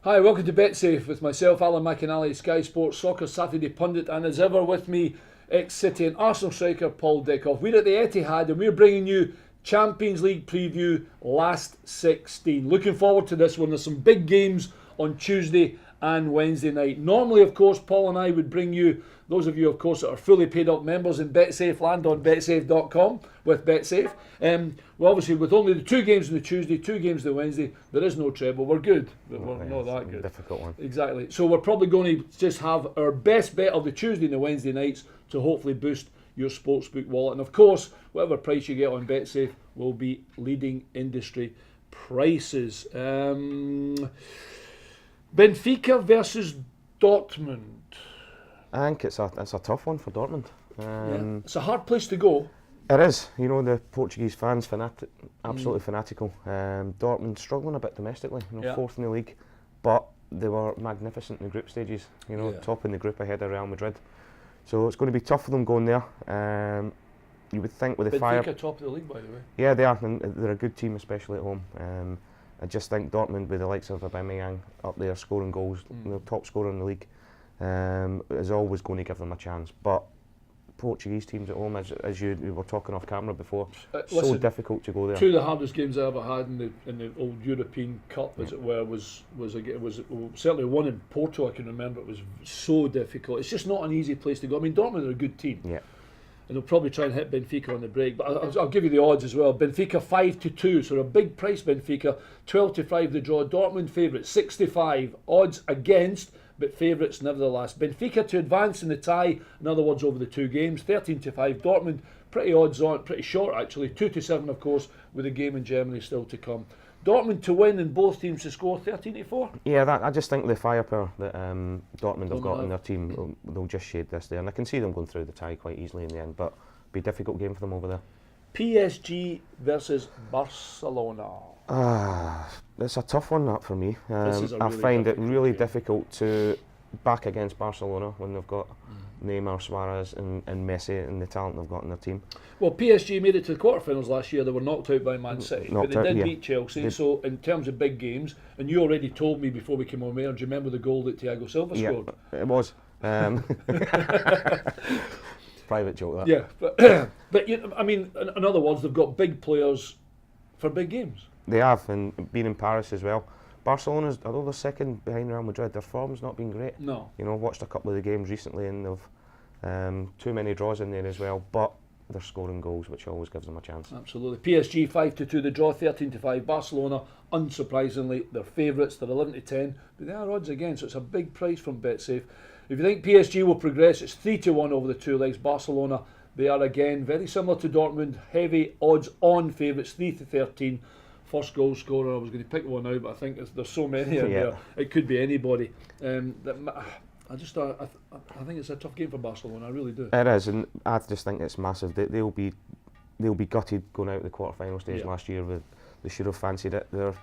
Hi, welcome to BetSafe with myself, Alan McInally, Sky Sports Soccer Saturday pundit, and as ever with me, ex-City and Arsenal striker Paul Dickov. We're at the Etihad and we're bringing you Champions League preview last 16. Looking forward to this one. There's some big games on Tuesday and Wednesday night. Normally, of course, Paul and I would bring you, those of you, of course, that are fully paid up members in BetSafe land on betsafe.com with BetSafe. Well, obviously, with only the 2 games on the Tuesday, 2 games on the Wednesday, there is no treble. We're good, but we're not that good. Difficult one. Exactly. So we're probably going to just have our best bet of the Tuesday and the Wednesday nights to hopefully boost your sportsbook wallet. And of course, whatever price you get on BetSafe will be leading industry prices. Benfica versus Dortmund. I think it's a tough one for Dortmund. It's a hard place to go. It is. You know, the Portuguese fans absolutely fanatical. Dortmund struggling a bit domestically. Fourth in the league, but they were magnificent in the group stages. Top in the group ahead of Real Madrid. So it's going to be tough for them going there. You would think with the Benfica top of the league, by the way. Yeah, they are, and they're a good team, especially at home. I just think Dortmund, with the likes of Aubameyang up there scoring goals, top scorer in the league, is always going to give them a chance. But Portuguese teams at home, as you were talking off camera before, so difficult to go there. 2 of the hardest games I ever had in the old European Cup, as it were, was certainly one in Porto. I can remember it was so difficult. It's just not an easy place to go. I mean, Dortmund are a good team. Yeah. And they'll probably try and hit Benfica on the break. But I'll give you the odds as well. Benfica 5-2, so a big price Benfica. 12-5 the draw. Dortmund favourites 65. Odds against, but favourites nevertheless. Benfica to advance in the tie. In other words, over the 2 games. 13-5. Dortmund pretty odds on, pretty short actually. 2-7 of course, with a game in Germany still to come. Dortmund to win and both teams to score 13-4. Yeah, I just think the firepower that Dortmund have got in their team, they'll just shade this there, and I can see them going through the tie quite easily in the end. But it'll be a difficult game for them over there. PSG versus Barcelona. It's a tough one, that, for me. I find it really difficult to back against Barcelona when they've got Neymar, Suarez and Messi and the talent they've got in their team. Well, PSG made it to the quarterfinals last year. They were knocked out by Man City, but they did beat Chelsea. So in terms of big games, and you already told me before we came on air, do you remember the goal that Thiago Silva scored? It was. Private joke, that. Yeah, but I mean, in other words, they've got big players for big games. They have, and being in Paris as well. Barcelona's, although they're second behind Real Madrid, their form's not been great. No. Watched a couple of the games recently, and they've too many draws in there as well. But they're scoring goals, which always gives them a chance. Absolutely. PSG 5-2 the draw, 13-5. Barcelona, unsurprisingly, they're favourites. They're 11-10, but they are odds again, so it's a big price from BetSafe. If you think PSG will progress, it's 3-1 over the 2 legs. Barcelona, they are again very similar to Dortmund, heavy odds on favourites, 3-13. First goal scorer, I was going to pick one out, but I think there's so many out there. It could be anybody. I think it's a tough game for Barcelona. I really do. It is, and I just think it's massive. They'll be gutted going out the quarter-final stage last year. They should have fancied it. They're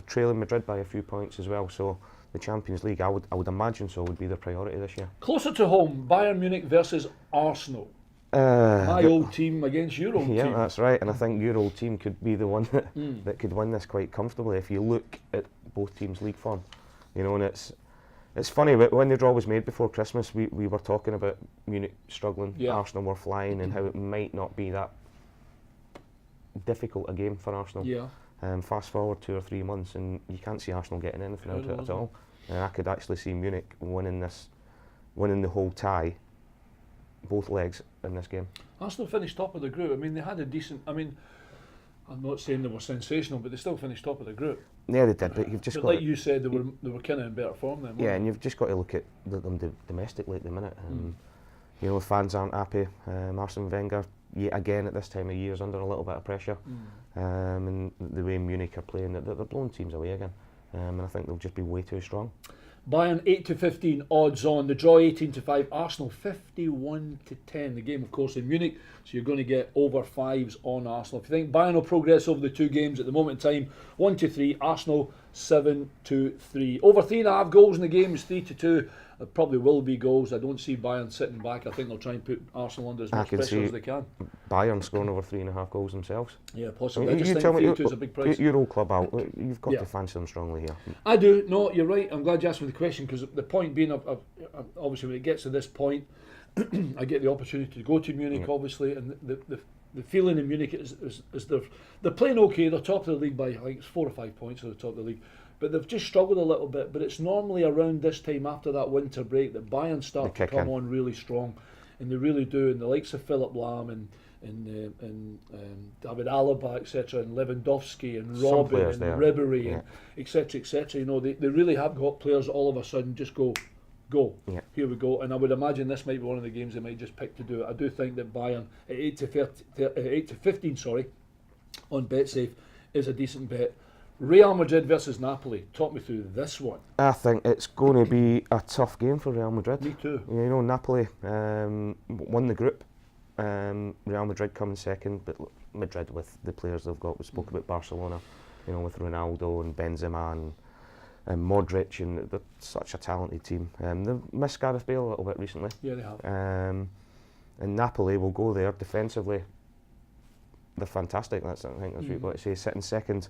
trailing Madrid by a few points as well. So the Champions League, I would imagine so, would be their priority this year. Closer to home, Bayern Munich versus Arsenal. My old team against your old team. Yeah, that's right. And I think your old team could be the one that could win this quite comfortably if you look at both teams' league form. And it's funny, but when the draw was made before Christmas, we were talking about Munich struggling, Arsenal were flying, and how it might not be that difficult a game for Arsenal. Yeah. Fast forward 2 or 3 months, and you can't see Arsenal getting anything out of it at all. And I could actually see Munich winning the whole tie, both legs in this game. Arsenal finished top of the group. I mean, they had a decent. I mean, I'm not saying they were sensational, but they still finished top of the group. Yeah, they did. But you've just got, like you said, they were kind of in better form then. Yeah, and you've just got to look at them domestically at the minute. The fans aren't happy. Arsene Wenger, yet again at this time of year, is under a little bit of pressure. And the way Munich are playing, they're blowing teams away again. And I think they'll just be way too strong. Bayern 8-15 odds on. The draw 18-5. Arsenal 51-10. The game, of course, in Munich. So you're going to get over 5s on Arsenal. If you think Bayern will progress over the 2 games at the moment in time, 1-3. Arsenal 7-3. Over 3.5 goals in the game is 3-2. There probably will be goals. I don't see Bayern sitting back. I think they'll try and put Arsenal under as much pressure as they can. Bayern scoring over 3.5 goals themselves. Yeah, possibly. I mean, I just think 3-2 is a big price. Your old club out. You've got to fancy them strongly here. I do. No, you're right. I'm glad you asked me the question, because the point being, obviously when it gets to this point, I get the opportunity to go to Munich, obviously, and the feeling in Munich is they're playing okay. They're top of the league by, I think it's 4 or 5 points at the top of the league. But they've just struggled a little bit. But it's normally around this time after that winter break that Bayern start to come on really strong, and they really do. And the likes of Philipp Lahm and David Alaba, etc., and Lewandowski and Robin and Ribéry and etc., etc. You know, they really have got players that all of a sudden just go. Yeah. Here we go. And I would imagine this might be one of the games they might just pick to do it. I do think that Bayern at 8-15, on BetSafe is a decent bet. Real Madrid versus Napoli. Talk me through this one. I think it's going to be a tough game for Real Madrid. Me too. You know, Napoli won the group. Real Madrid come second, but Madrid with the players they've got. We spoke about Barcelona, you know, with Ronaldo and Benzema and Modric, and they're such a talented team. They've missed Gareth Bale a little bit recently. Yeah, they have. And Napoli will go there defensively. They're fantastic. I think that's what you've got to say. Sitting second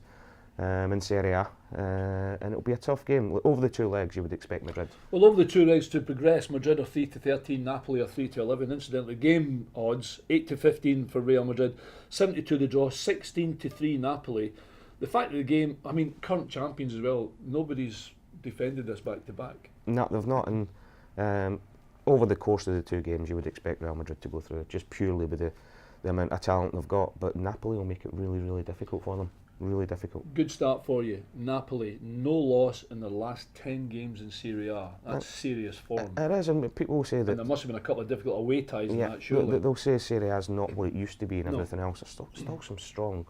in Serie A, and it'll be a tough game. Over the two legs, you would expect Madrid. Well, over the two legs to progress, Madrid are 3-13, Napoli are 3-11. Incidentally, game odds 8-15 for Real Madrid, 72 the draw, 16-3 Napoli. The fact of the game, I mean, current champions as well. Nobody's defended this back to back. No, they've not. And over the course of the two games, you would expect Real Madrid to go through, just purely with the amount of talent they've got. But Napoli will make it really, really difficult for them. Really difficult. Good start for you. Napoli, no loss in the last 10 games in Serie A. That's serious form. It is, and people will say that. And there must have been a couple of difficult away ties in that, surely. They'll say Serie A is not what it used to be and everything else. There's still some strong,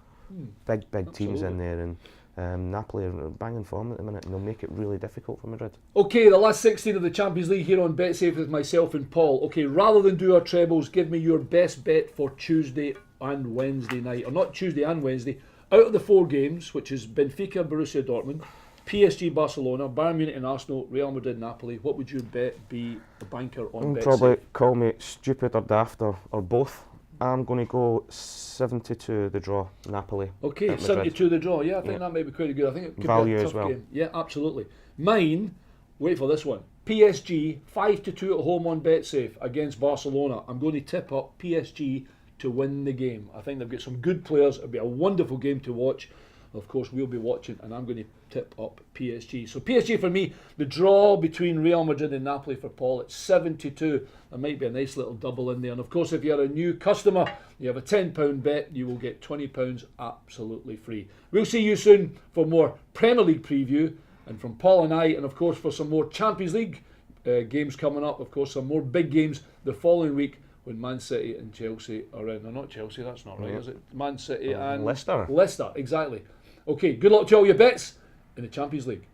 big teams in there, and Napoli are banging form at the minute, and they'll make it really difficult for Madrid. Okay, the last 16 of the Champions League here on BetSafe with myself and Paul. Okay, rather than do our trebles, give me your best bet for Tuesday and Wednesday night. Or not Tuesday and Wednesday. Out of the 4 games, which is Benfica, Borussia, Dortmund, PSG, Barcelona, Bayern Munich and Arsenal, Real Madrid, Napoli, what would your bet be, the banker on BetSafe? Probably call me stupid or daft or both. I'm going to go 72 the draw, Napoli. Okay, 72 the draw. Yeah, I think that might be quite good. I think it could value be a tough as well. game. Yeah, absolutely. Mine, wait for this one. PSG 5-2 at home on BetSafe against Barcelona. I'm going to tip up PSG to win the game. I think they've got some good players. It'll be a wonderful game to watch. Of course, we'll be watching, and I'm going to tip up PSG. So PSG for me, the draw between Real Madrid and Napoli for Paul, it's 72. There might be a nice little double in there. And of course, if you're a new customer, you have a £10 bet, you will get £20 absolutely free. We'll see you soon for more Premier League preview, and from Paul and I, and of course for some more Champions League games coming up. Of course, some more big games the following week, when Man City and Chelsea are in. No, not Chelsea, that's not right, is it? Man City and Leicester. Leicester, exactly. Okay, good luck to all your bets in the Champions League.